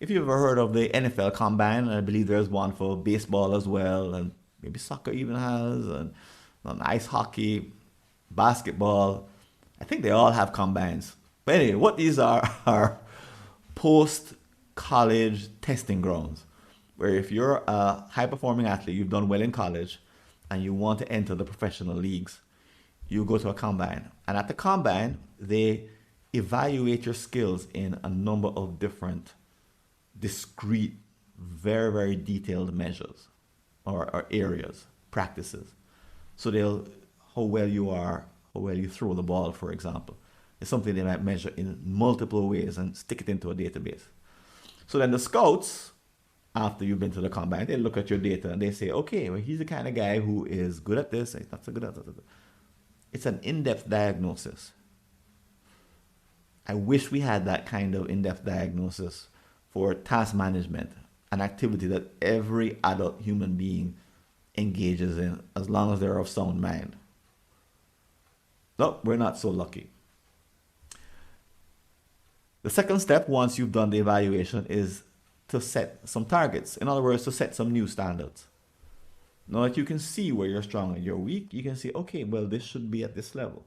If you've ever heard of the NFL Combine, I believe there's one for baseball as well, and maybe soccer even has, and ice hockey, basketball. I think they all have combines. But anyway, what these are post-college testing grounds, where if you're a high-performing athlete, you've done well in college, and you want to enter the professional leagues, you go to a combine. And at the combine, they evaluate your skills in a number of different, discrete, very, very detailed measures or areas, practices. So how well you are, how well you throw the ball, for example. It's something they might measure in multiple ways and stick it into a database. So then the scouts, after you've been to the combine, they look at your data and they say, okay, well, he's the kind of guy who is good at this, he's not so good at that. It's an in-depth diagnosis. I wish we had that kind of in-depth diagnosis for task management, an activity that every adult human being engages in as long as they're of sound mind. No, we're not so lucky. The second step, once you've done the evaluation, is to set some targets. In other words, to set some new standards. Now that you can see where you're strong and you're weak, you can say, okay, well, this should be at this level.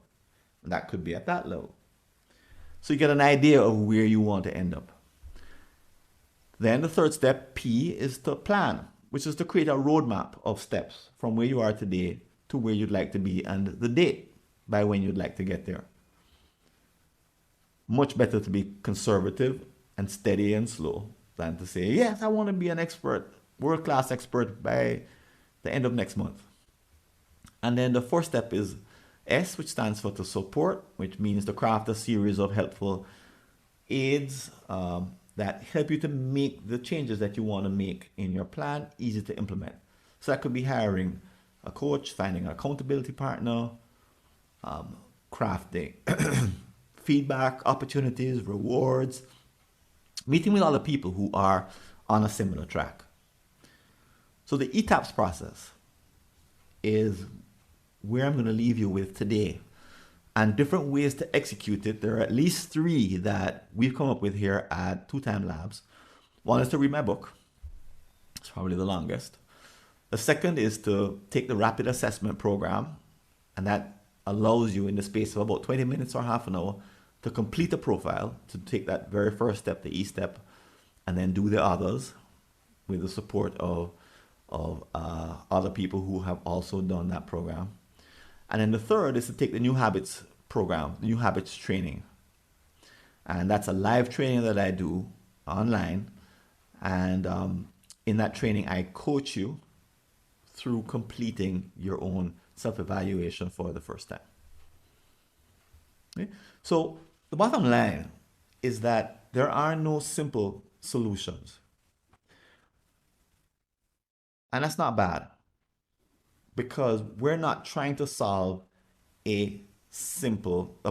And that could be at that level. So you get an idea of where you want to end up. Then the third step, P, is to plan, which is to create a roadmap of steps from where you are today to where you'd like to be and the date by when you'd like to get there. Much better to be conservative and steady and slow than to say, yes, I want to be an expert, world-class expert by the end of next month. And then the fourth step is S, which stands for to support, which means to craft a series of helpful aids that help you to make the changes that you want to make in your plan easy to implement. So that could be hiring a coach, finding an accountability partner, crafting feedback opportunities, rewards, meeting with other people who are on a similar track. So the ETAPS process is where I'm going to leave you with today. And different ways to execute it. There are at least 3 that we've come up with here at Two Time Labs. One is to read my book. It's probably the longest. The second is to take the rapid assessment program, and that allows you in the space of about 20 minutes or half an hour to complete a profile, to take that very first step, the E step, and then do the others with the support of other people who have also done that program. And then the third is to take the New Habits program, New Habits training. And that's a live training that I do online. And in that training, I coach you through completing your own self-evaluation for the first time. Okay? So the bottom line is that there are no simple solutions. And that's not bad, because we're not trying to solve a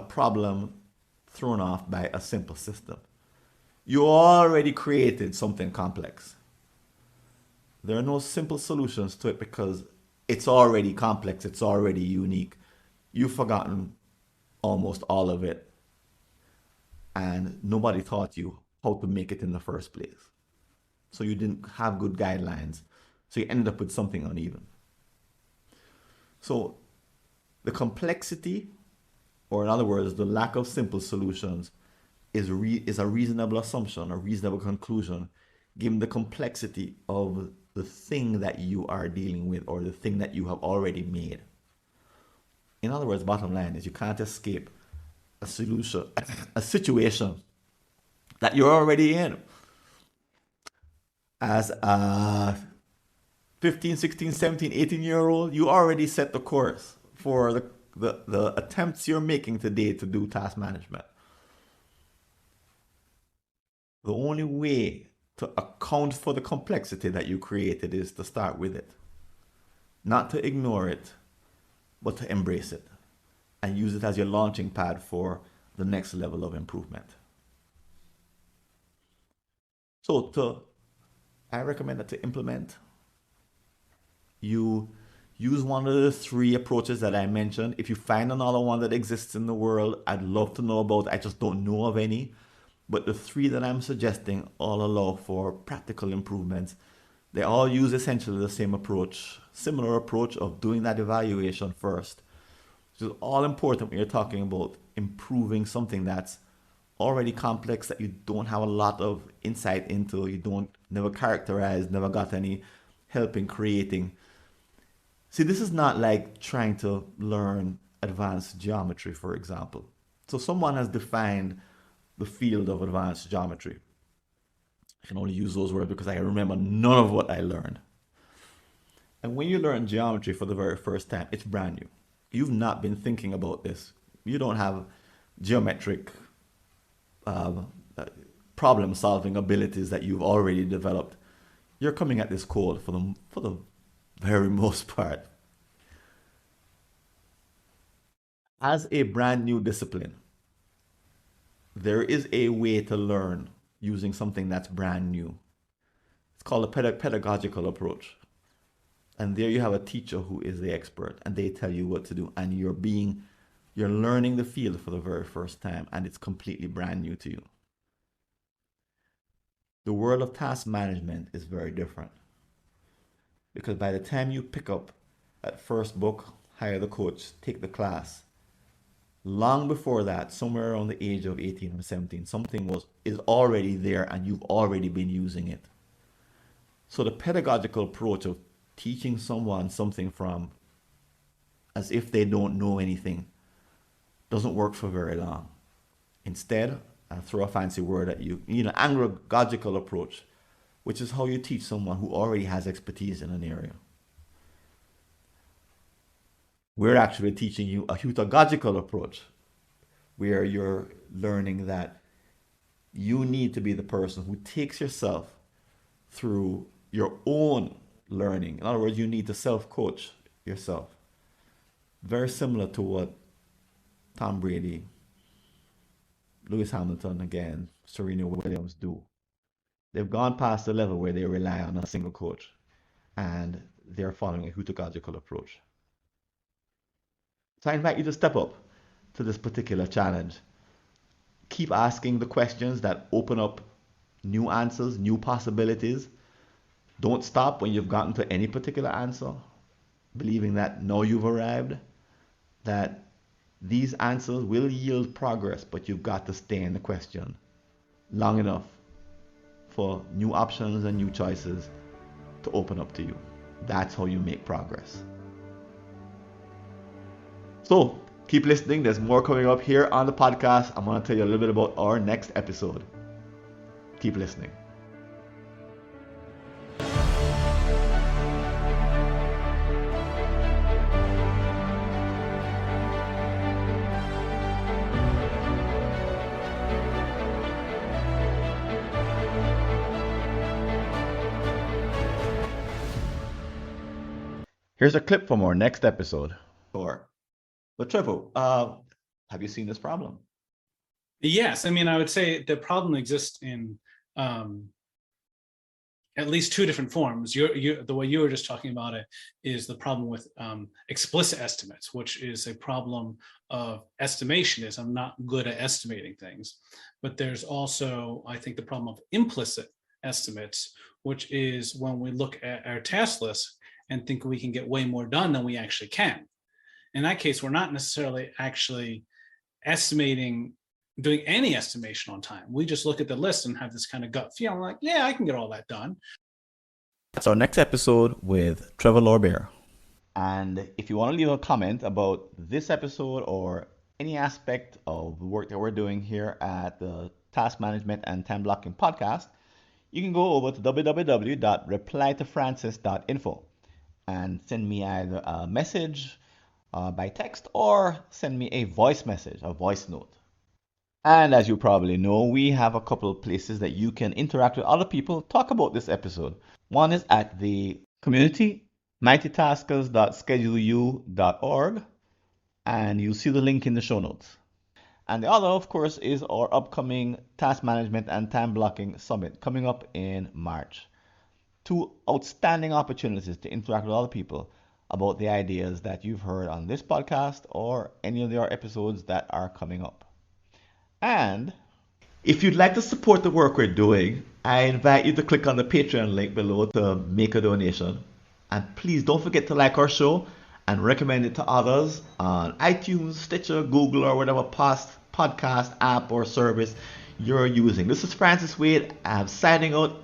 problem thrown off by a simple system. You already created something complex. There are no simple solutions to it because it's already complex, it's already unique. You've forgotten almost all of it, and nobody taught you how to make it in the first place. So you didn't have good guidelines. So you ended up with something uneven. So the complexity, or in other words, the lack of simple solutions, is a reasonable assumption, a reasonable conclusion, given the complexity of the thing that you are dealing with or the thing that you have already made. In other words, bottom line is you can't escape a situation that you're already in. As a 15, 16, 17, 18-year-old, you already set the course for the attempts you're making today to do task management. The only way to account for the complexity that you created is to start with it. Not to ignore it, but to embrace it and use it as your launching pad for the next level of improvement. So I recommend that to implement, you use one of the 3 approaches that I mentioned. If you find another one that exists in the world, I'd love to know about it. I just don't know of any. But the 3 that I'm suggesting all allow for practical improvements. They all use essentially the same approach, similar approach of doing that evaluation first, which is all important when you're talking about improving something that's already complex, that you don't have a lot of insight into, never characterized, never got any help in creating. See, this is not like trying to learn advanced geometry, for example. So someone has defined the field of advanced geometry. I can only use those words because I remember none of what I learned. And when you learn geometry for the very first time, it's brand new. You've not been thinking about this. You don't have geometric problem solving abilities that you've already developed. You're coming at this cold for the very most part. As a brand new discipline, there is a way to learn using something that's brand new. It's called a pedagogical approach. And there you have a teacher who is the expert, and they tell you what to do, and you're learning the field for the very first time, and it's completely brand new to you. The world of task management is very different, because by the time you pick up that first book, hire the coach, take the class, long before that, somewhere around the age of 18 or 17, something is already there and you've already been using it. So the pedagogical approach of teaching someone something from as if they don't know anything doesn't work for very long. Instead, I'll throw a fancy word at you, an andragogical approach, which is how you teach someone who already has expertise in an area. We're actually teaching you a heutagogical approach where you're learning that you need to be the person who takes yourself through your own learning. In other words, you need to self-coach yourself. Very similar to what Tom Brady, Lewis Hamilton, again, Serena Williams do. They've gone past the level where they rely on a single coach and they're following a heutagogical approach. So I invite you to step up to this particular challenge. Keep asking the questions that open up new answers, new possibilities. Don't stop when you've gotten to any particular answer, believing that now you've arrived, that these answers will yield progress, but you've got to stay in the question long enough for new options and new choices to open up to you. That's how you make progress. So keep listening. There's more coming up here on the podcast. I'm going to tell you a little bit about our next episode. Keep listening. Here's a clip from our next episode. But Trevor, have you seen this problem? Yes, I mean, I would say the problem exists in at least two different forms. The way you were just talking about it is the problem with explicit estimates, which is a problem of estimation. Is I'm not good at estimating things. But there's also, I think, the problem of implicit estimates, which is when we look at our task list and think we can get way more done than we actually can. In that case, we're not necessarily actually doing any estimation on time. We just look at the list and have this kind of gut feeling like, yeah, I can get all that done. That's our next episode with Trevor Lorbeer. And if you want to leave a comment about this episode or any aspect of the work that we're doing here at the Task Management and Time Blocking Podcast, you can go over to www.replytofrancis.info and send me either a message by text or send me a voice message, a voice note. And as you probably know, we have a couple of places that you can interact with other people, talk about this episode. One is at the community, mightytaskers.scheduleu.org, and you'll see the link in the show notes. And the other, of course, is our upcoming Task Management and Time Blocking Summit coming up in March. Two outstanding opportunities to interact with other people about the ideas that you've heard on this podcast or any of our episodes that are coming up. And if you'd like to support the work we're doing, I invite you to click on the Patreon link below to make a donation. And please don't forget to like our show and recommend it to others on iTunes, Stitcher, Google, or whatever podcast app or service you're using. This is Francis Wade. I'm signing out.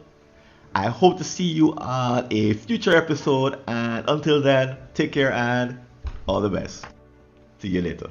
I hope to see you on a future episode. And until then, take care and all the best. See you later.